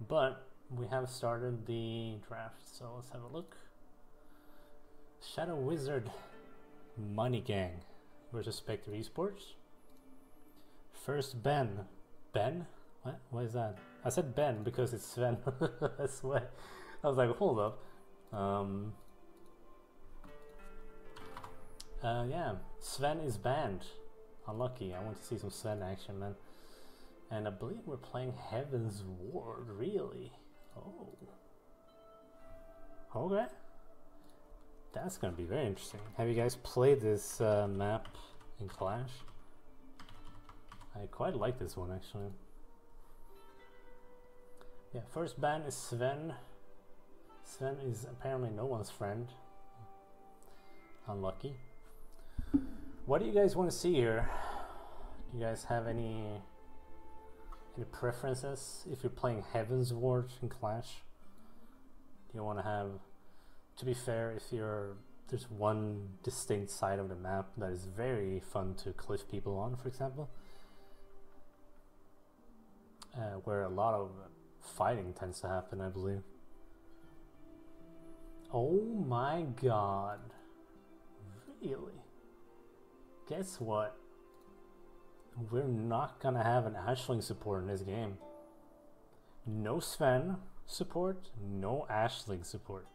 But we have started the draft, so let's have a look. Shadow Wizard Money Gang versus Specter Esports. First Ben. Ben? What? What is that? I said Ben because it's Sven. That's why. I was like, hold up. Yeah, Sven is banned. Unlucky. I want to see some Sven action, man. And I believe we're playing Heaven's Ward. Really? Oh. Okay. That's gonna be very interesting. Have you guys played this map in Clash? I quite like this one actually. Yeah, first ban is Sven. Sven is apparently no one's friend. Unlucky. What do you guys want to see here? Do you guys have any preferences if you're playing Heaven's Ward in Clash? Do you want to have, to be fair, if there's one distinct side of the map that is very fun to cliff people on, for example, where a lot of fighting tends to happen, I believe. Oh my god. Really? Guess what? We're not gonna have an Ashling support in this game. No Sven support, no Ashling support.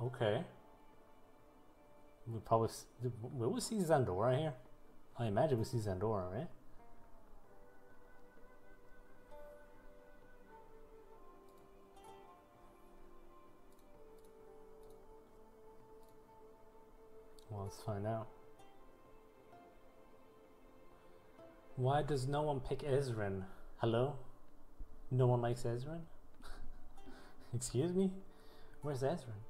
Okay. Will we see Zandora here? I imagine we see Zandora, right? Well, let's find out. Why does no one pick Ezreal? Hello? No one likes Ezreal? Excuse me? Where's Ezreal?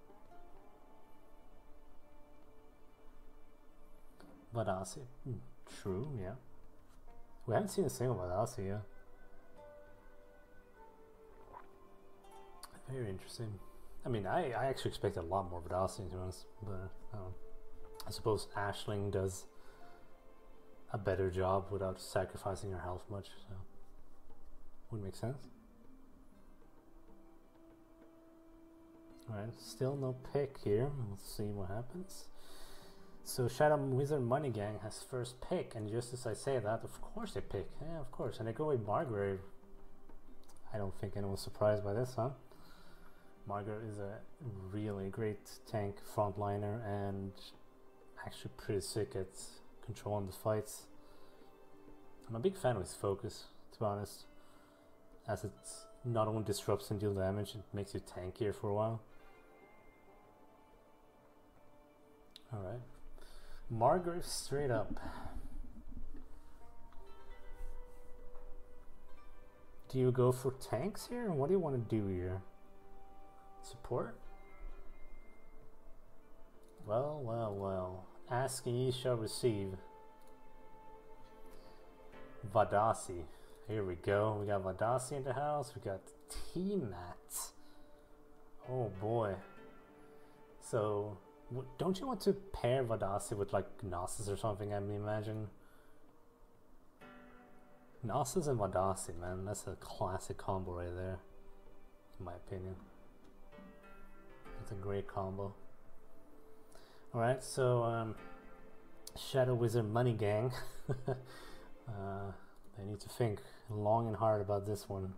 Vadasi. True, yeah. We haven't seen a single Vadasi yet. Very interesting. I mean, I actually expected a lot more Vadasi, to be honest, but I suppose Ashling does a better job without sacrificing her health much, so would make sense. Alright, still no pick here. We'll see what happens. So Shadow Wizard Money Gang has first pick, and just as I say that, of course they pick. Yeah, of course. And they go with Margrave. I don't think anyone's surprised by this, huh? Margrave is a really great tank frontliner and actually pretty sick at controlling the fights. I'm a big fan of his focus, to be honest, as it not only disrupts and deals damage, it makes you tankier for a while. Alright. Margrave straight up. Do you go for tanks here? What do you want to do here? Support? Well, well, well. Ask and ye shall receive. Vadasi. Here we go. We got Vadasi in the house. We got T-Mat. Oh boy. So, don't you want to pair Vadasi with like Gnosis or something, I imagine? Gnosis and Vadasi, man. That's a classic combo right there, in my opinion. It's a great combo. Alright, so Shadow Wizard Money Gang. I need to think long and hard about this one.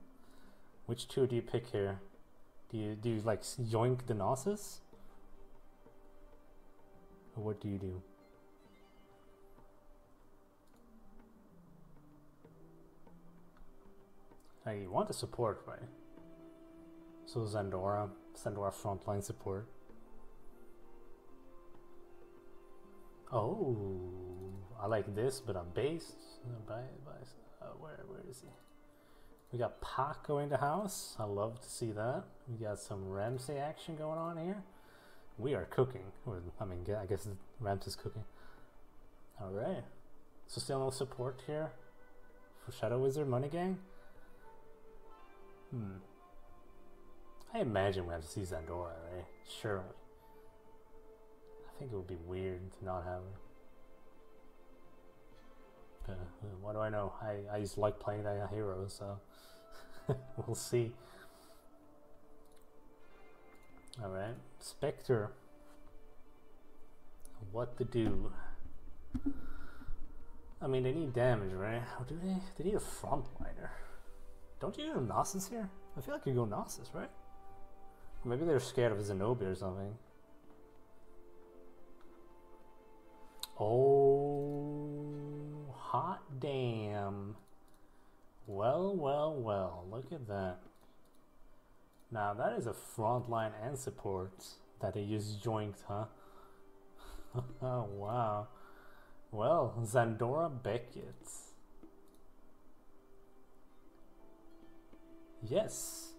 Which two do you pick here? Do you like yoink the Gnosis? Or what do you do? You want the support, right? So Zandora frontline support. Oh, I like this, but I'm based. Where is he? We got Paco in the house. I love to see that. We got some Ramsey action going on here. We are cooking. I mean, I guess Ramsey's cooking. Alright. So still no support here for Shadow Wizard Money Gang? I imagine we have to see Zandora, right? Surely. I think it would be weird to not have her. What do I know? I just like playing that hero, so We'll see. Alright, Specter. What to do? I mean, they need damage, right? Or do they? They need a frontliner. Don't you go Gnosis here? I feel like you go Gnosis, right? Or maybe they're scared of Zenobia or something. Oh, hot damn. Well, well, well, look at that. Now that is a frontline and support that they just joinked, huh? Oh, wow. Well, Zandora Beckett. Yes,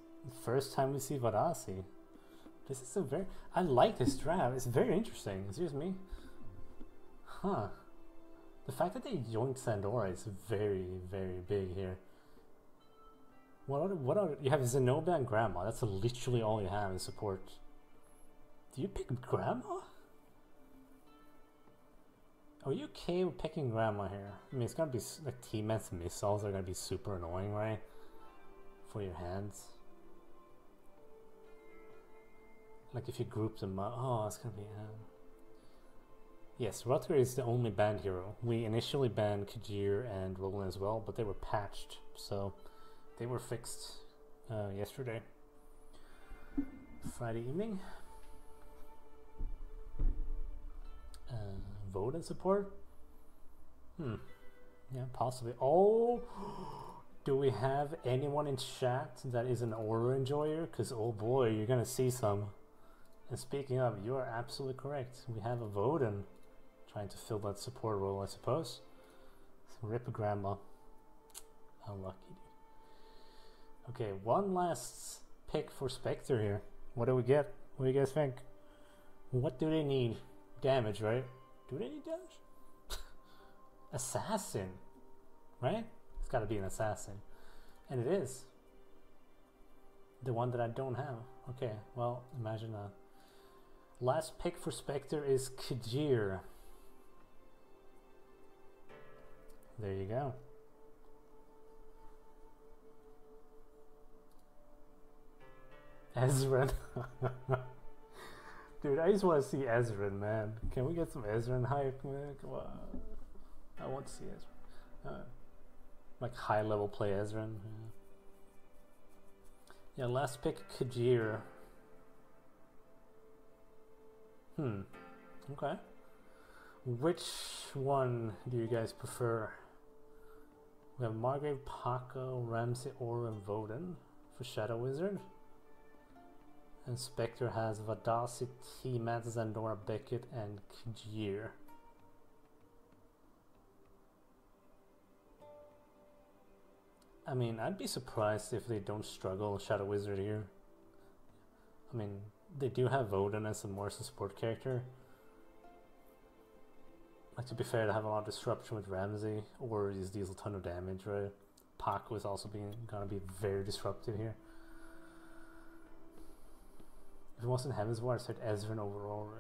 first time we see Varasi. This is a very... I like this draft. It's very interesting. Excuse me. Huh. The fact that they joined Zandora is very, very big here. What are you have Zenobia and Grandma. That's literally all you have in support. Do you pick Grandma? Are you okay with picking Grandma here? I mean, it's gonna be like T-Man's missiles are gonna be super annoying, right? For your hands. Like if you group them up. Oh, it's gonna be. Yes, Rutger is the only banned hero. We initially banned Kajir and Roland as well, but they were patched, so they were fixed yesterday, Friday evening. Vote and support? Yeah, possibly. Oh, do we have anyone in chat that is an Aura enjoyer? Because oh boy, you're gonna see some. And speaking of, you are absolutely correct. We have a Voden trying to fill that support role, I suppose. So rip Grandma. Unlucky. Okay, one last pick for Specter here. What do we get? What do you guys think? What do they need? Damage, right? Do they need damage? Assassin, right? It's gotta be an assassin. And it is. The one that I don't have. Okay, well, imagine that. Last pick for Specter is Kajir. There you go. Ezreal. Dude, I just want to see Ezreal, man. Can we get some Ezreal hype, man? Come on. I want to see Ezreal. Like high level play Ezreal. Yeah, last pick Kajir. Okay. Which one do you guys prefer? We have Margrave, Paco, Ramsey, Aura, and Voden for Shadow Wizard. And Spectre has Vadasi, T-Mat, Zandora, Beckett, and Kajir. I mean, I'd be surprised if they don't struggle Shadow Wizard here. I mean, they do have Voden as a more support character. Like, to be fair, they have a lot of disruption with Ramsey, or he deals a ton of damage, right? Paco is also gonna be very disruptive here. If it wasn't Heaven's Ward, I said Ezreal overall.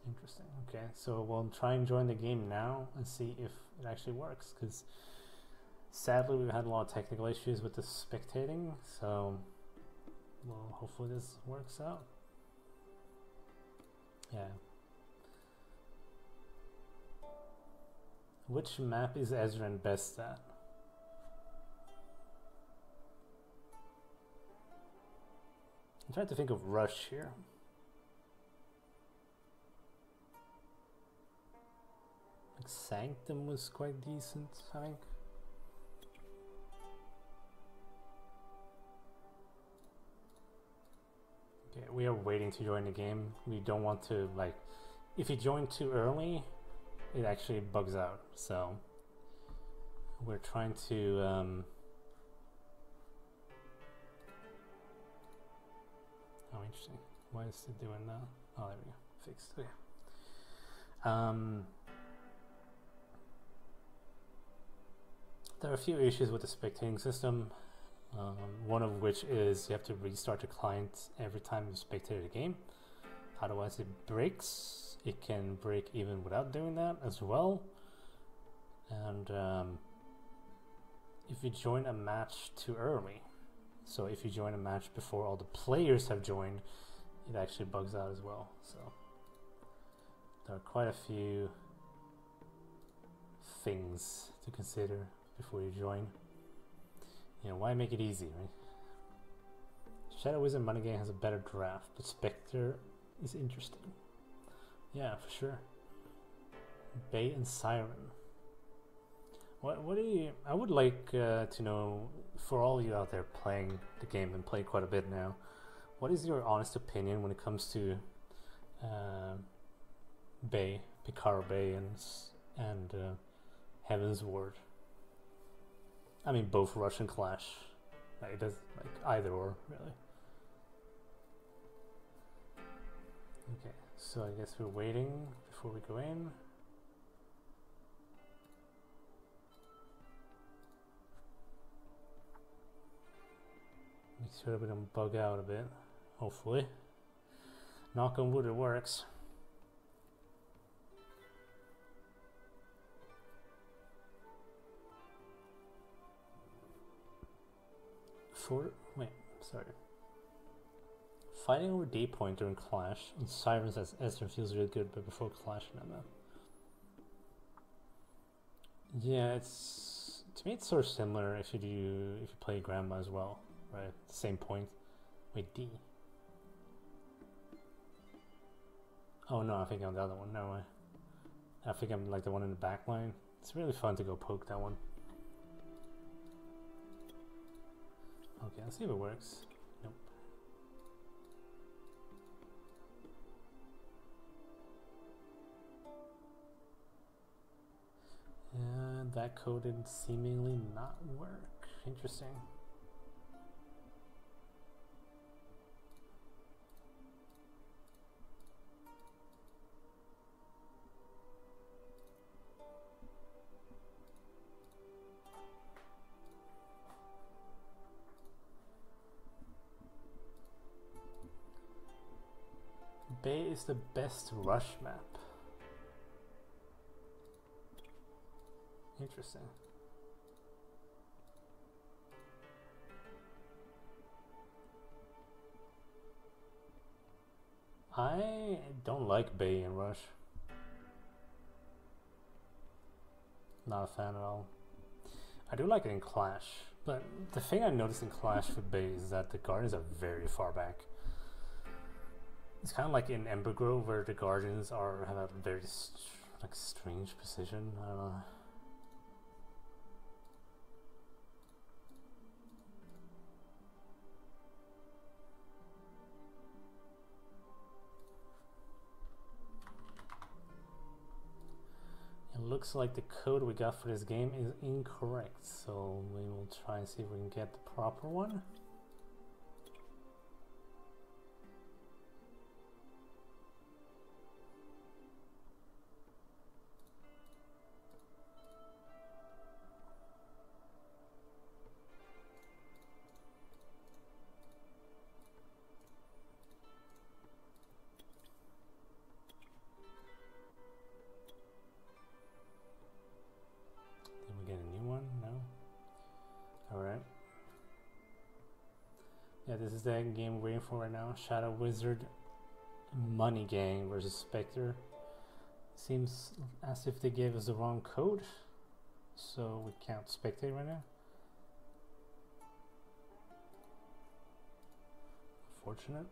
Interesting. Okay, so we'll try and join the game now and see if it actually works. Because sadly, we've had a lot of technical issues with the spectating. So, well, hopefully this works out. Yeah. Which map is Ezreal best at? I'm trying to think of Rush here. Like Sanctum was quite decent, I think. Okay, we are waiting to join the game. We don't want to, like, if you join too early, it actually bugs out. So we're trying to oh, interesting. Why is it doing that? Oh, there we go. Fixed. Okay. There are a few issues with the spectating system. One of which is you have to restart the client every time you spectate a game. Otherwise it breaks. It can break even without doing that as well. And if you join a match too early. So if you join a match before all the players have joined, it actually bugs out as well. So there are quite a few things to consider before you join. You know, why make it easy, right? Shadow Wizard Money Gang has a better draft, but Specter is interesting. Yeah, for sure. Bay and Siren. What do you... I would like to know, for all you out there playing the game and play quite a bit now, what is your honest opinion when it comes to Bay, Picaro Bay, and Heaven's Ward? I mean, both Rush and Clash. Like, it does, like, either or, really. Okay, so I guess we're waiting before we go in. Make sure that we don't bug out a bit, hopefully. Knock on wood, it works. Fighting over D point during Clash and Sirens as Ezra feels really good, but before Clash, no. Yeah, it's, to me it's sort of similar if you play Grandma as well, right? Same point. Wait, D. Oh no, I think I'm the other one. No way. I think I'm like the one in the back line. It's really fun to go poke that one. Okay, let's see if it works. Nope. And that code did seemingly not work. Interesting. Bay is the best rush map. Interesting. I don't like Bay and Rush. Not a fan at all. I do like it in Clash, but the thing I noticed in Clash with Bay is that the Guardians are very far back. It's kind of like in Ember Grove where the Guardians have a very strange position. I don't know. It looks like the code we got for this game is incorrect, so we will try and see if we can get the proper one. This is the game we're waiting for right now. Shadow Wizard Money Gang versus Specter. Seems as if they gave us the wrong code, so we can't spectate right now. Unfortunate.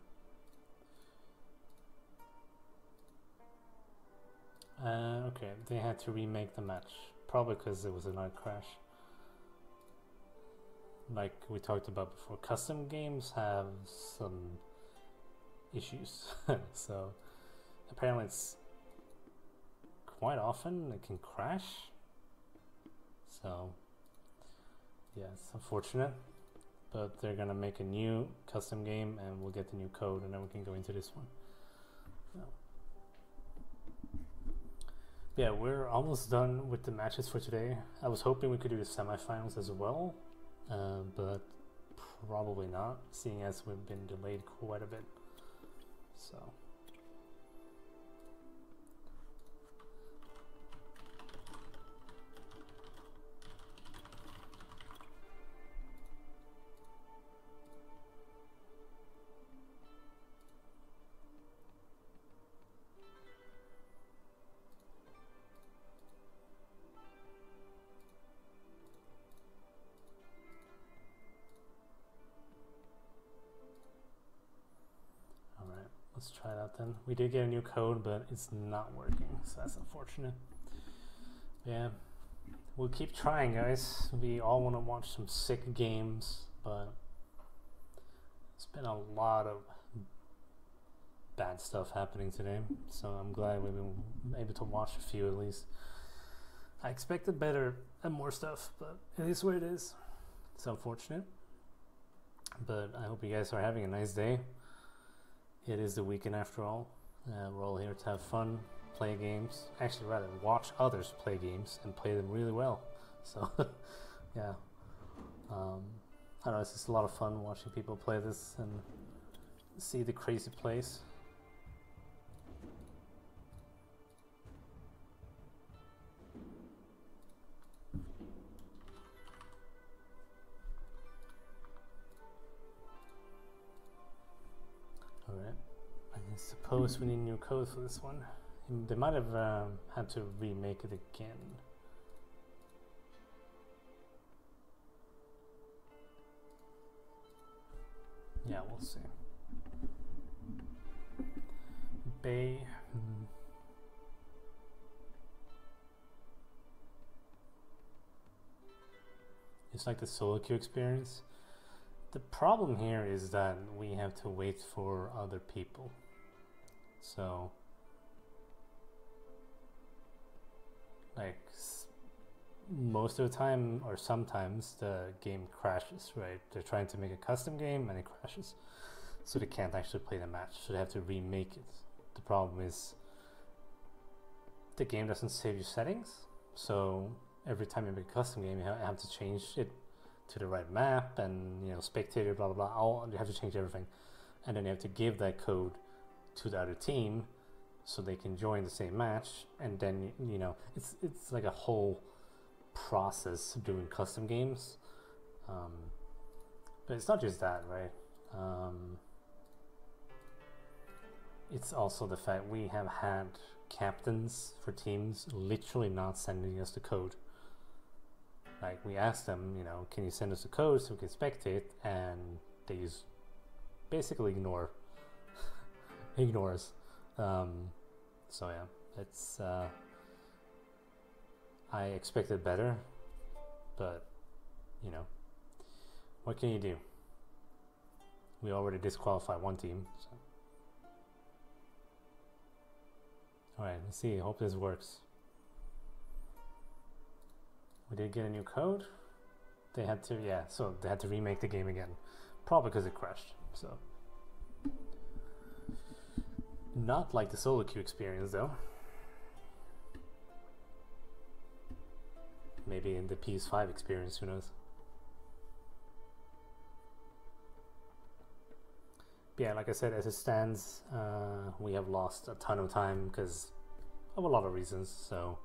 Okay, they had to remake the match, probably because it was a night crash. Like we talked about before, custom games have some issues. So apparently it's quite often it can crash. So yeah, it's unfortunate, but they're gonna make a new custom game and we'll get the new code and then we can go into this one. So, yeah, we're almost done with the matches for today. I was hoping we could do the semifinals as well. But probably not, seeing as we've been delayed quite a bit. So let's try it out then. We did get a new code, but it's not working, so that's unfortunate. Yeah, we'll keep trying, guys. We all want to watch some sick games, but it's been a lot of bad stuff happening today, so I'm glad we've been able to watch a few at least. I expected better and more stuff, but it is what it is. It's unfortunate, but I hope you guys are having a nice day. It is the weekend after all. We're all here to have fun, play games, actually rather watch others play games and play them really well. So yeah, I don't know, it's just a lot of fun watching people play this and see the crazy plays. Alright, I suppose we need new code for this one. They might have had to remake it again. Yeah, we'll see. Bay. It's like the solo queue experience. The problem here is that we have to wait for other people. So, like, most of the time, or sometimes, the game crashes, right? They're trying to make a custom game and it crashes. So they can't actually play the match, so they have to remake it. The problem is the game doesn't save your settings, so every time you make a custom game, you have to change it to the right map and, you know, spectator, blah blah blah. You have to change everything, and then you have to give that code to the other team so they can join the same match. And then, you know, it's like a whole process doing custom games. But it's not just that, right? It's also the fact we have had captains for teams literally not sending us the code. Like, we asked them, you know, can you send us the code so we can spectate, and they just basically ignore us. So yeah, it's I expected better, but you know, what can you do? We already disqualified one team. So. All right, let's see. Hope this works. We did get a new code. They had to, yeah, so they had to remake the game again. Probably because it crashed, so. Not like the solo queue experience though. Maybe in the PS5 experience, who knows. But yeah, like I said, as it stands, we have lost a ton of time because of a lot of reasons, so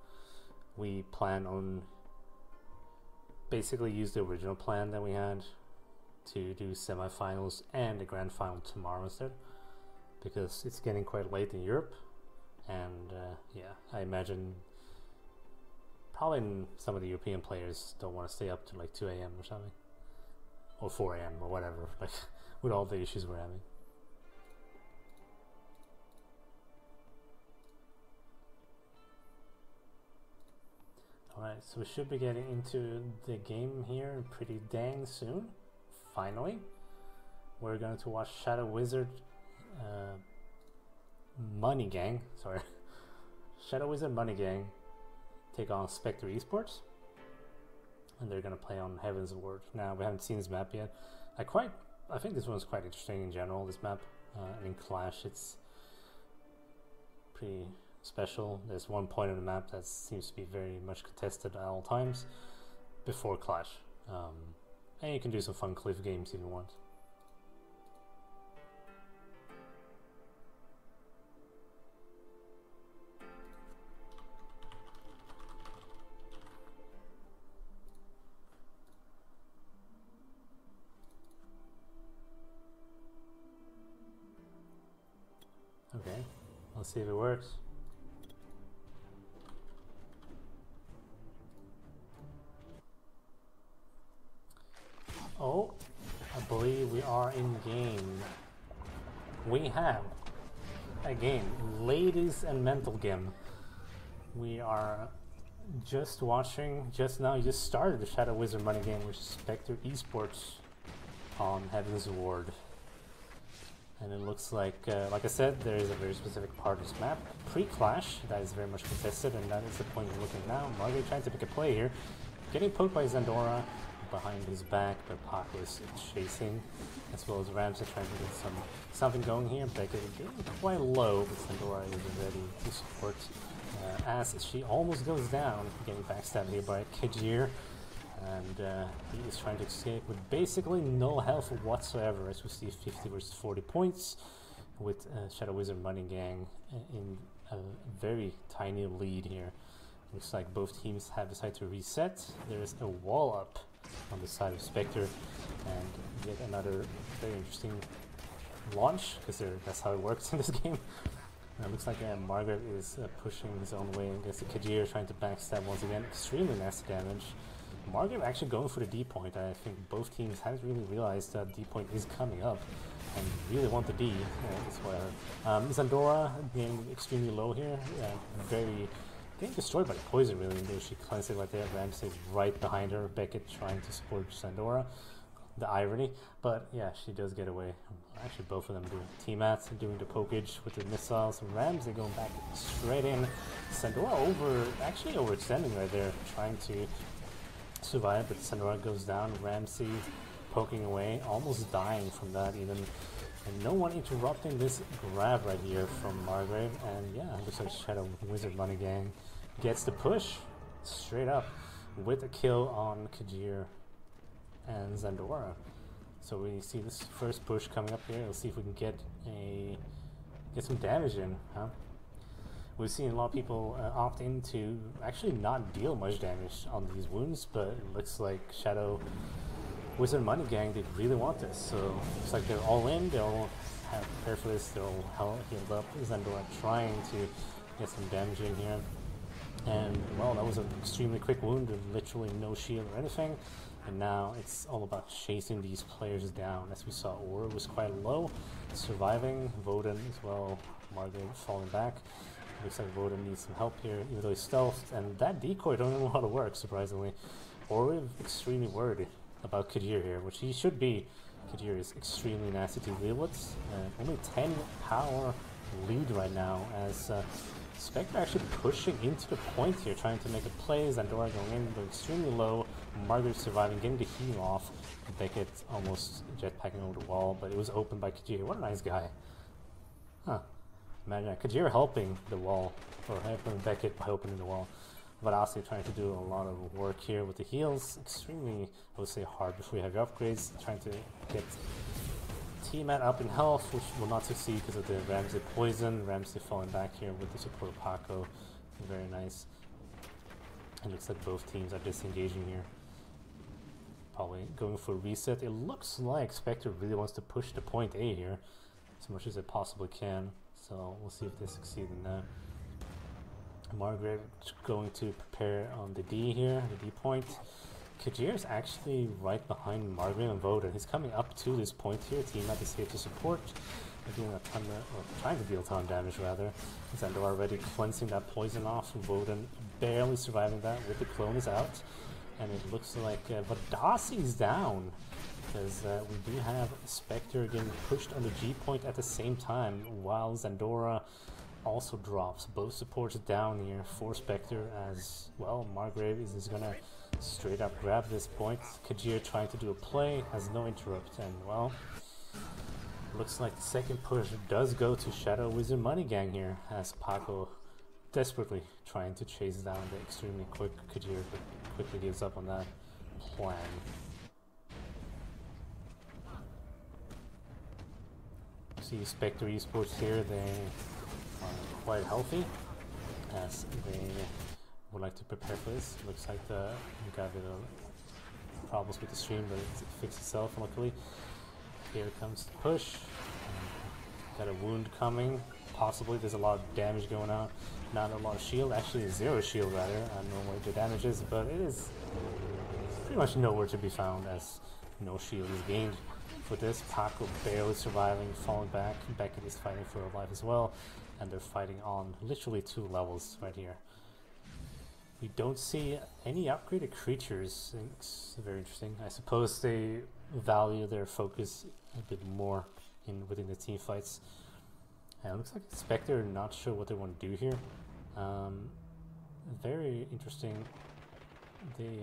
we plan on basically use the original plan that we had to do semifinals and the grand final tomorrow instead, because it's getting quite late in Europe, and yeah, I imagine probably some of the European players don't want to stay up to like 2 a.m. or something, or 4 a.m. or whatever, like with all the issues we're having. Alright, so we should be getting into the game here pretty dang soon. Finally, we're going to watch Shadow Wizard Money Gang, sorry, Shadow Wizard Money Gang take on Specter Esports, and they're going to play on Heaven's Ward. Now, we haven't seen this map yet. I think this one's quite interesting in general, this map. In Clash, it's pretty special. There's one point on the map that seems to be very much contested at all times before Clash. And you can do some fun cliff games if you want. Okay, let's see if it works. Oh, I believe we are in game. We have again, ladies and mental game. We are just watching, just now, you just started the Shadow Wizard Money game, which is Specter Esports on Heaven's Ward. And it looks like I said, there is a very specific part of this map, pre-clash, that is very much contested, and that is the point we're looking at now. Margaret trying to pick a play here, getting poked by Zandora behind his back, but Paco is chasing, as well as Ramsey trying to get something going here. Beckett is getting quite low, but Zandora is ready to support as she almost goes down, getting backstabbed here by Kajir. And he is trying to escape with basically no health whatsoever, as we see 50 versus 40 points, with Shadow Wizard Money Gang in a very tiny lead here. Looks like both teams have decided to reset. There is a wall up on the side of Spectre, and yet another very interesting launch, because that's how it works in this game. It looks like Margaret is pushing his own way against the Kajir, trying to backstab once again. Extremely nasty damage. Margaret actually going for the D point. I think both teams haven't really realized that D point is coming up and really want the D. That's what I heard. Zandora being extremely low here, getting destroyed by the poison really. There she cleansed it right there. Ramsey is right behind her. Beckett trying to support Zandora. The irony, but yeah, she does get away. Actually, both of them doing T-mats and doing the pokage with the missiles. Ramsey going back straight in. Zandora actually overextending right there, trying to survive, but Zandora goes down. Ramsey poking away, almost dying from that even. And no one interrupting this grab right here from Margrave. And yeah, looks like Shadow Wizard Money Gang gets the push straight up with a kill on Kajir and Zandora. So we see this first push coming up here. Let's see if we can get some damage in, huh? We've seen a lot of people opt in to actually not deal much damage on these wounds, but it looks like Shadow Wizard Money Gang, they really want this. So looks like they're all in, they all have prepared for this, they're all healed up. Zandora trying to get some damage in here. And well, that was an extremely quick wound, literally no shield or anything. And now it's all about chasing these players down. As we saw, Aura was quite low, surviving. Voden as well, Margaret falling back. Looks like Voden needs some help here, even though he's stealthed. And that decoy don't know how to work, surprisingly. Aura extremely worried about Kajir here, which he should be. Kajir is extremely nasty to deal with. Only 10 power lead right now, as Spectre actually pushing into the point here, trying to make a play. Zandora going in, but extremely low. Margaret surviving, getting the heal off. Beckett almost jetpacking over the wall, but it was opened by Kajir. What a nice guy. Huh. Imagine Kajir helping the wall, or helping Beckett by opening the wall. Vadasi trying to do a lot of work here with the heals. Extremely, I would say, hard before you have your upgrades. Trying to get T-Mat up in health, which will not succeed because of the Ramsey poison. Ramsey falling back here with the support of Paco. Very nice. It looks like both teams are disengaging here. Probably going for a reset. It looks like Spectre really wants to push the point A here as much as it possibly can. So we'll see if they succeed in that. Margaret going to prepare on the D here, the D point. Kajir is actually right behind Margaret and Voden. He's coming up to this point here. T-Mat is here to support. They're doing a ton of, or trying to deal a ton of damage rather. Zandora already cleansing that poison off. Voden barely surviving that with the clones out. And it looks like Vadasi's down, because we do have Spectre getting pushed on the G point at the same time, while Zandora also drops. Both supports down here for Spectre, as well. Margrave is gonna straight up grab this point. Kajir trying to do a play, has no interrupt, and well, looks like the second push does go to Shadow Wizard Money Gang here, as Paco desperately trying to chase down the extremely quick Kajir, but quickly gives up on that plan. See Specter Esports here, they are quite healthy, as they would like to prepare for this. Looks like we got a bit of problems with the stream, but it fixed itself luckily. Here comes the push. Got a wound coming. Possibly there's a lot of damage going on. Not a lot of shield, actually zero shield rather. I don't know what the damage is, but it is pretty much nowhere to be found, as No shield is gained for this. Paco barely surviving, falling back. Beckett is fighting for her life as well, and they're fighting on literally 2 levels right here. We don't see any upgraded creatures. It's very interesting. I suppose they value their focus a bit more within the team fights. And it looks like Specter, not sure what they want to do here. Very interesting. They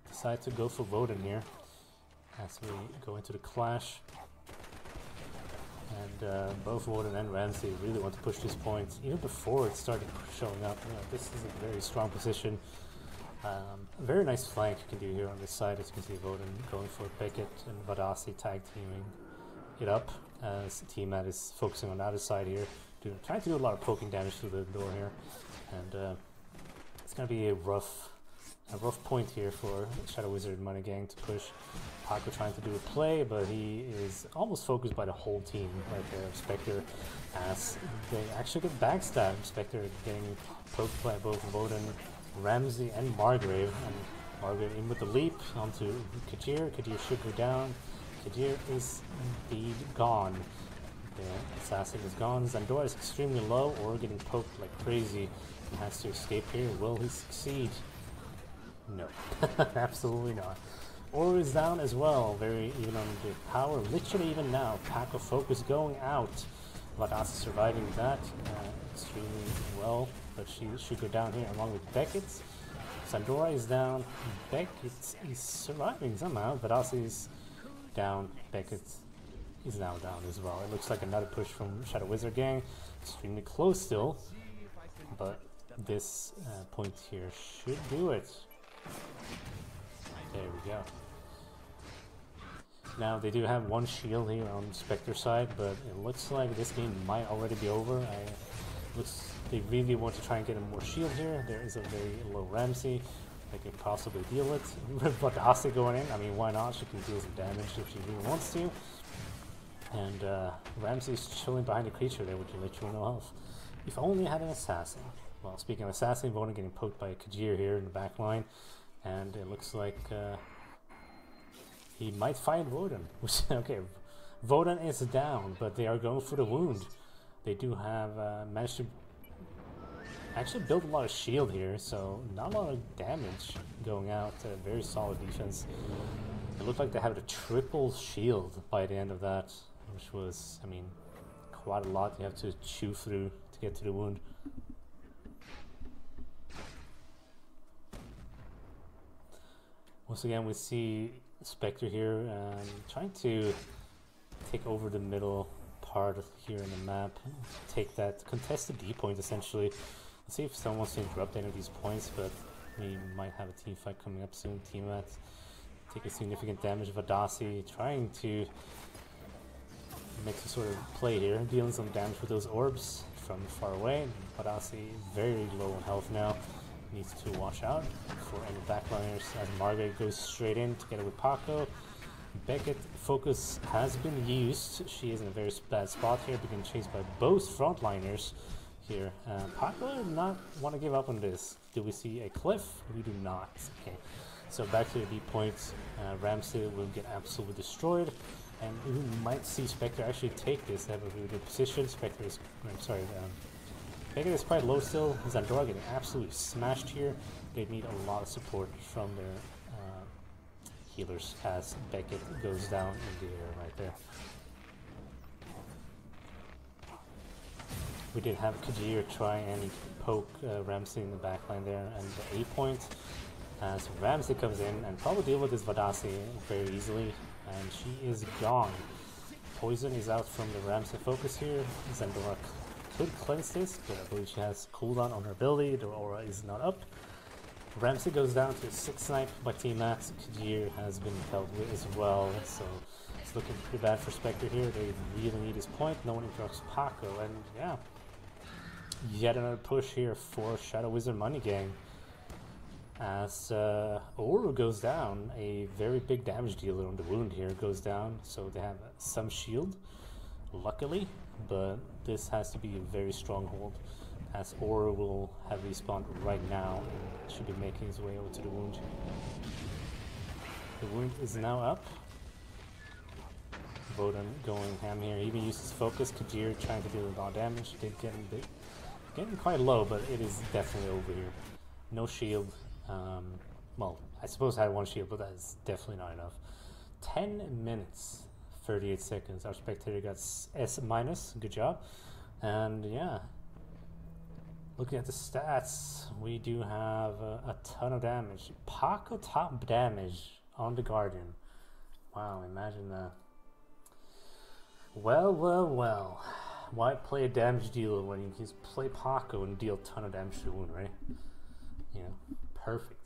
decide to go for Voden here as we go into the clash. And both Voden and Ramsey really want to push this point even before it started showing up. You know, this is a very strong position. A very nice flank you can do here on this side. As you can see, Voden going for Beckett and Vadasi tag teaming it up as T-Mat is focusing on the other side here, trying to do a lot of poking damage through the door here. And it's going to be a rough point here for Shadow Wizard Money Gang to push. Paco trying to do a play, but he is almost focused by the whole team right there. Specter, as they actually get backstabbed. Specter getting poked by both Voden, Ramsey, and Margrave. And Margrave in with the leap onto Kajir. Kajir should go down. Kajir is indeed gone. The assassin is gone. Zandora is extremely low or getting poked like crazy. He has to escape here. Will he succeed? No, absolutely not. Or is down as well, very even on the power, literally even now. Paco focus going out. Vadasi surviving that extremely well, but she should go down here along with Beckett. Zandora is down. Beckett is surviving somehow. Vadasi is down. Beckett is now down as well. It looks like another push from Shadow Wizard Gang. Extremely close still, but this point here should do it. There we go. Now they do have one shield here on Spectre side, but it looks like this game might already be over. They really want to try and get a more shield here. There is a very low Ramsey. They can possibly deal it. But Ase going in, I mean, why not? She can deal some damage if she really wants to. And Ramsey's chilling behind the creature there with literally no health. If only had an assassin. Well, speaking of assassin, Voden getting poked by Kajir here in the back line. And it looks like he might find Voden. Okay, Voden is down, but they are going for the wound. They do have managed to actually build a lot of shield here, so not a lot of damage going out. Very solid defense. It looked like they had a triple shield by the end of that, which was, I mean, quite a lot you have to chew through to get to the wound. Once again, we see Spectre here trying to take over the middle part here in the map, take that contested D point essentially. Let's see if someone wants to interrupt any of these points, but we might have a team fight coming up soon. T-Mat taking significant damage. Vadasi trying to make some sort of play here, dealing some damage with those orbs from far away. Vadasi very low on health now. Needs to watch out for any backliners as Margaret goes straight in together with Paco. Beckett focus has been used. She is in a very bad spot here, being chased by both frontliners here. Paco does not want to give up on this. Do we see a cliff? We do not. Okay, so back to the B point. Ramsey will get absolutely destroyed, and we might see Spectre actually take this. They have a really good position. Spectre is, I'm sorry, Beckett is quite low still. Zandora getting absolutely smashed here. They need a lot of support from their healers as Beckett goes down in the air right there. We did have Kajir try and poke Ramsey in the backline there, and the A point as Ramsey comes in and probably deal with this Vadasi very easily, and she is gone. Poison is out from the Ramsey focus here. Zandora could cleanse this, but I believe she has cooldown on her ability. The aura is not up. Ramsey goes down to 6 snipe by T-Mat. Kajir has been dealt with as well, so it's looking pretty bad for Spectre here. They really need his point. No one interrupts Paco, and yeah, yet another push here for Shadow Wizard Money Gang. As Aura goes down, a very big damage dealer on the wound here goes down, so they have some shield, luckily, but this has to be a very strong hold, as Aura will have respawned right now and should be making his way over to the wound. The wound is now up. Voden going ham here. He even uses focus. Kajir trying to do a lot of damage. Did getting quite low, but it is definitely over here. No shield. Well, I suppose I had one shield, but that is definitely not enough. 10 minutes, 38 seconds. Our spectator got S minus. Good job. And yeah, looking at the stats, we do have a ton of damage. Paco top damage on the Guardian. Wow, imagine that. Well, well, well. Why play a damage dealer when you can just play Paco and deal a ton of damage to the wound, right? You know, perfect.